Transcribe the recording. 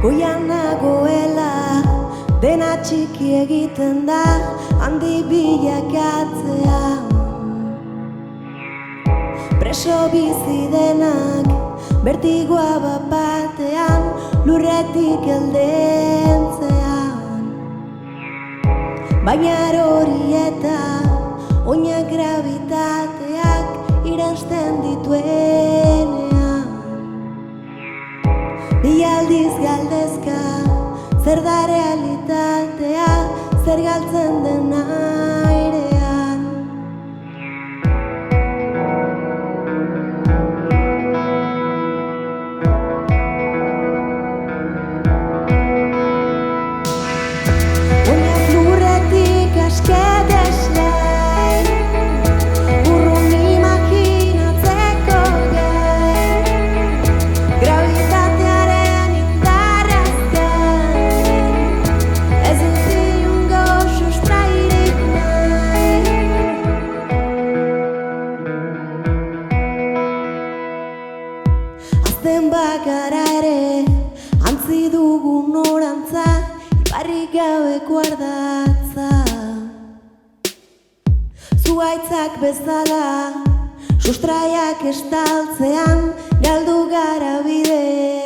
Goian nagoela dena txiki egiten da, handi bilakatzea. Preso bizi denak bertigoa bat-batean, lurretik heldentzean. Baina hori eta oinak gravitateak irensten dituenean. Bi aldiz galdezka, zer da realitatea, zer galtzen den airean. Oinak lurretik asket esnai, urrun imaginatzeko gai, gravitatearen indarraz gain, ez dut inongo sustrairik nahi. Azten bakara ere, antzi dugun orantza, ibarrik gabeko ardatza. Zuhaitzak bezala, sustraiak estaltzean, galdu gara bide.